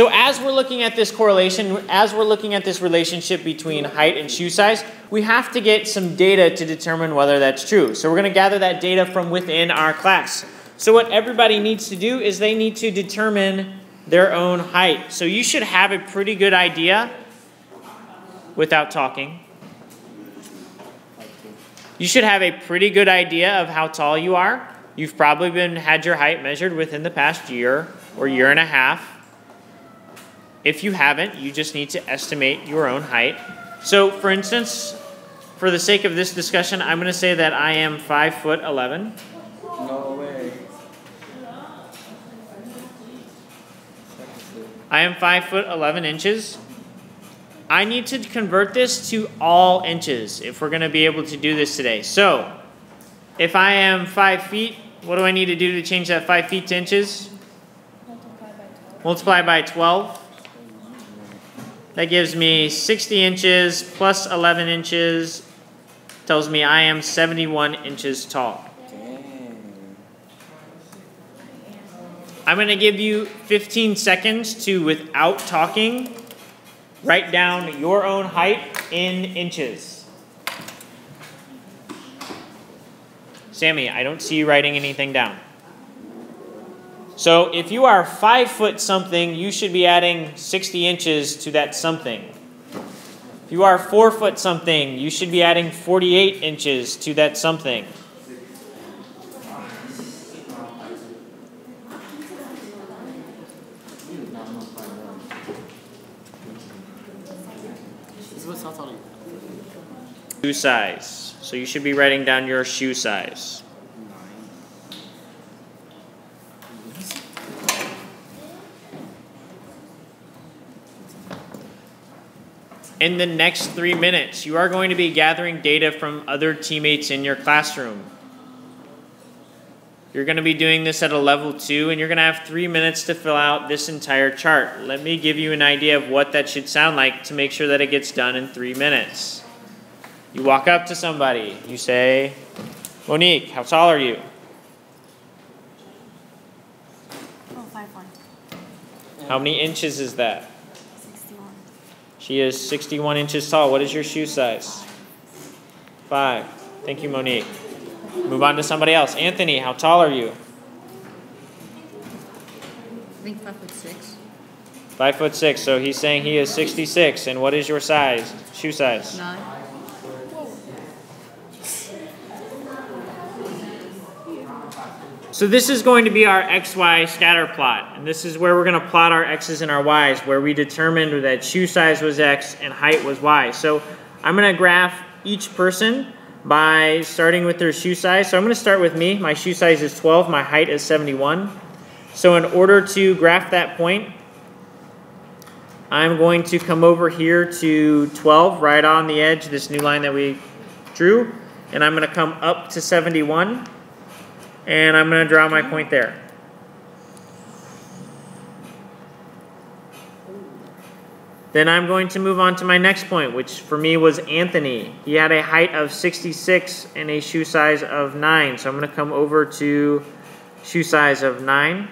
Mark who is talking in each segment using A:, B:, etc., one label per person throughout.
A: So as we're looking at this correlation, as we're looking at this relationship between height and shoe size, we have to get some data to determine whether that's true. So we're going to gather that data from within our class. So what everybody needs to do is they need to determine their own height. So you should have a pretty good idea without talking. You should have a pretty good idea of how tall you are. You've probably had your height measured within the past year or year and a half. If you haven't, you just need to estimate your own height. So for instance, for the sake of this discussion, I'm going to say that I am 5'11".
B: No way.
A: I am 5'11" inches. I need to convert this to all inches if we're going to be able to do this today. So if I am 5 feet, what do I need to do to change that 5 feet to inches? Multiply by 12. That gives me 60 inches plus 11 inches. Tells me I am 71 inches tall. I'm going to give you 15 seconds to, without talking, write down your own height in inches. Sammy, I don't see you writing anything down. So if you are 5 foot something, you should be adding 60 inches to that something. If you are 4 foot something, you should be adding 48 inches to that something. Shoe size. So you should be writing down your shoe size. In the next 3 minutes, you are going to be gathering data from other teammates in your classroom. You're going to be doing this at a level 2, and you're going to have 3 minutes to fill out this entire chart. Let me give you an idea of what that should sound like to make sure that it gets done in 3 minutes. You walk up to somebody. You say, Monique, how tall are you?
C: Oh, 5'1".
A: How many inches is that?
C: 61.
A: She is 61 inches tall. What is your shoe size? 5. Thank you, Monique. Move on to somebody else. Anthony, how tall are you?
C: I think 5'6".
A: 5'6". So he's saying he is 66. And what is your size? Shoe size?
C: 9.
A: So this is going to be our XY scatter plot. And this is where we're going to plot our X's and our Y's, where we determined that shoe size was X and height was Y. So I'm going to graph each person by starting with their shoe size. So I'm going to start with me. My shoe size is 12. My height is 71. So in order to graph that point, I'm going to come over here to 12, right on the edge, this new line that we drew. And I'm going to come up to 71. And I'm going to draw my point there. Then I'm going to move on to my next point, which for me was Anthony. He had a height of 66 and a shoe size of 9. So I'm going to come over to shoe size of 9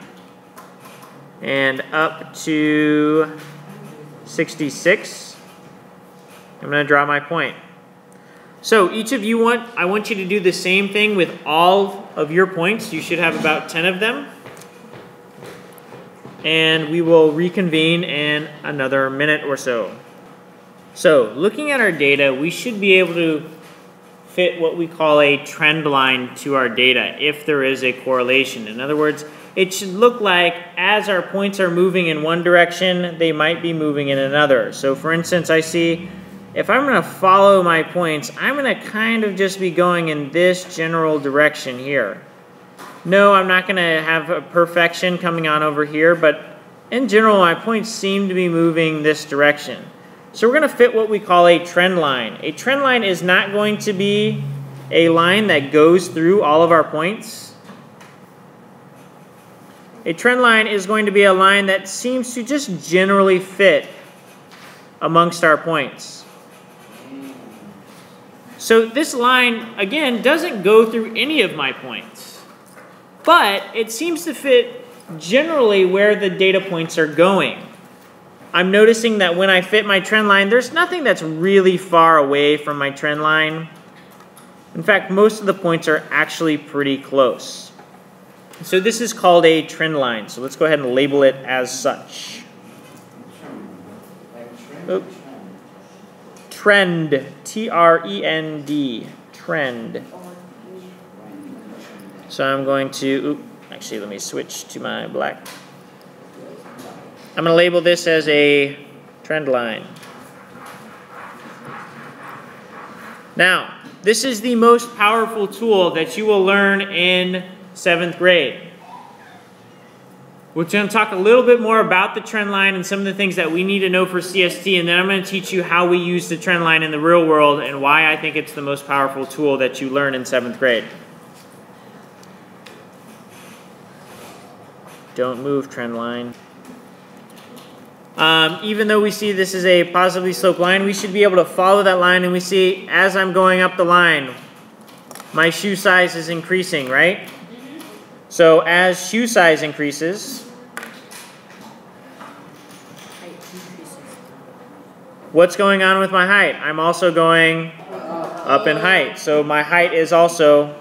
A: and up to 66. I'm going to draw my point. So each of you I want you to do the same thing with all of your points. You should have about 10 of them. And we will reconvene in another minute or so. So looking at our data, we should be able to fit what we call a trend line to our data if there is a correlation. In other words, it should look like as our points are moving in one direction, they might be moving in another. So for instance, I see if I'm going to follow my points, I'm going to kind of just be going in this general direction here. No, I'm not going to have a perfection coming on over here, but in general, my points seem to be moving this direction. So we're going to fit what we call a trend line. A trend line is not going to be a line that goes through all of our points. A trend line is going to be a line that seems to just generally fit amongst our points. So this line, again, doesn't go through any of my points, but it seems to fit generally where the data points are going. I'm noticing that when I fit my trend line, there's nothing that's really far away from my trend line. In fact, most of the points are actually pretty close. So this is called a trend line. So let's go ahead and label it as such. Oop. Trend, T-R-E-N-D, trend. So I'm going to, actually let me switch to my black. I'm going to label this as a trend line. Now, this is the most powerful tool that you will learn in 7th grade. We're going to talk a little bit more about the trend line and some of the things that we need to know for CST, and then I'm going to teach you how we use the trend line in the real world and why I think it's the most powerful tool that you learn in 7th grade. Don't move, trend line. Even though we see this is a positively sloped line, we should be able to follow that line, and we see as I'm going up the line, my shoe size is increasing, right? So as shoe size increases, what's going on with my height? I'm also going up in height. So my height is also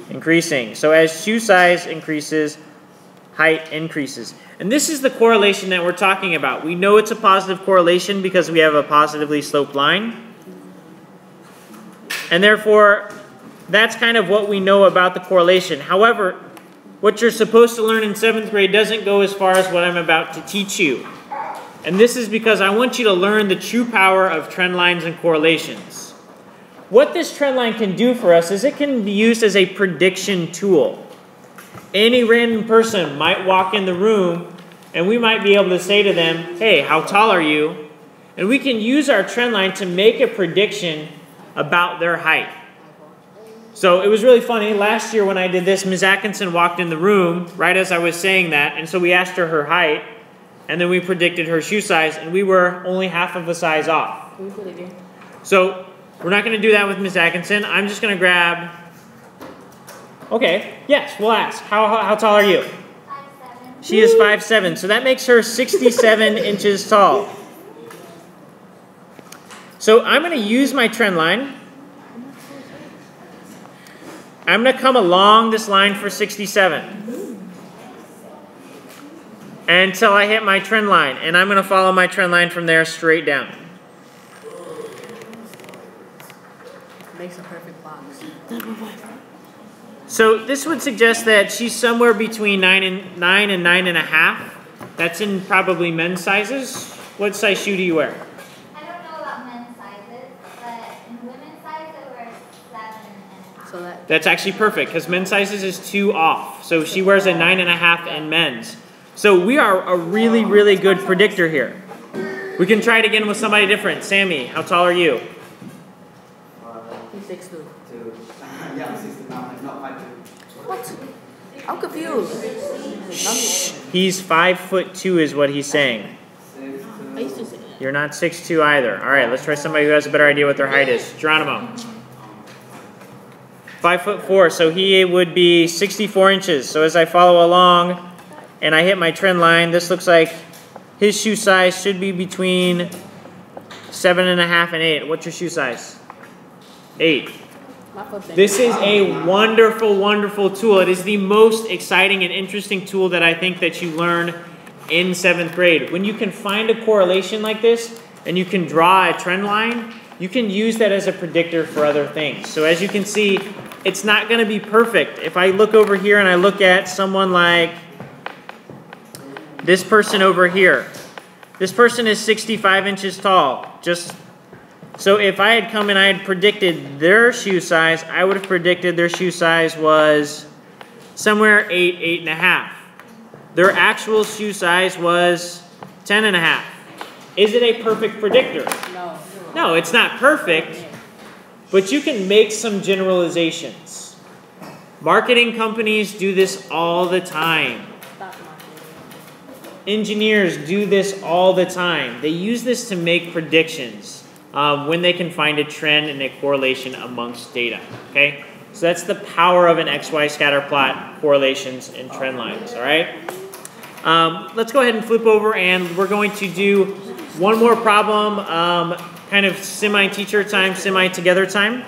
A: increasing. So as shoe size increases, height increases. And this is the correlation that we're talking about. We know it's a positive correlation because we have a positively sloped line. And therefore, that's kind of what we know about the correlation. However, what you're supposed to learn in 7th grade doesn't go as far as what I'm about to teach you. And this is because I want you to learn the true power of trend lines and correlations. What this trend line can do for us is it can be used as a prediction tool. Any random person might walk in the room and we might be able to say to them, hey, how tall are you? And we can use our trend line to make a prediction about their height. So it was really funny. Last year when I did this, Ms. Atkinson walked in the room right as I was saying that, and so we asked her height, and then we predicted her shoe size, and we were only half of a size off. So we're not going to do that with Ms. Atkinson. I'm just going to grab... Okay, yes, we'll ask. How tall are you?
C: 5'7".
A: She is 5'7", so that makes her 67 inches tall. So I'm going to use my trend line. I'm going to come along this line for 67 until I hit my trend line, and I'm going to follow my trend line from there straight down.
C: Makes a perfect box.
A: So this would suggest that she's somewhere between 9 and 9.5. That's in probably men's sizes. What size shoe do you wear?
B: I don't know about men's sizes, but in women's size I wear 7.5.
C: So
A: That's actually perfect because men's sizes is 2 off. So she wears a 9.5 in men's. So we are a really, really good predictor here. We can try it again with somebody different. Sammy, how tall are you?
C: he's 6'2".
D: Yeah, 69, not 5'2".
C: What? I'm confused.
A: Shh. He's 5'2" is what he's saying.
C: I used to say that.
A: You're not 6'2" either. All right, let's try somebody who has a better idea what their height is. Geronimo. 5'4", so he would be 64 inches. So as I follow along and I hit my trend line, this looks like his shoe size should be between 7.5 and 8. What's your shoe size? 8. This is a wonderful, wonderful tool. It is the most exciting and interesting tool that I think that you learn in 7th grade. When you can find a correlation like this and you can draw a trend line, you can use that as a predictor for other things. So as you can see, it's not going to be perfect. If I look over here and I look at someone like this person over here, this person is 65 inches tall. So if I had come and I had predicted their shoe size, I would have predicted their shoe size was somewhere 8, 8.5. Their actual shoe size was 10.5. Is it a perfect predictor?
C: No.
A: No, it's not perfect, but you can make some generalizations. Marketing companies do this all the time. Engineers do this all the time. They use this to make predictions. When they can find a trend and a correlation amongst data, okay? So that's the power of an XY scatter plot, correlations, and trend lines, all right? let's go ahead and flip over, and we're going to do one more problem, kind of semi-teacher time, semi-together time.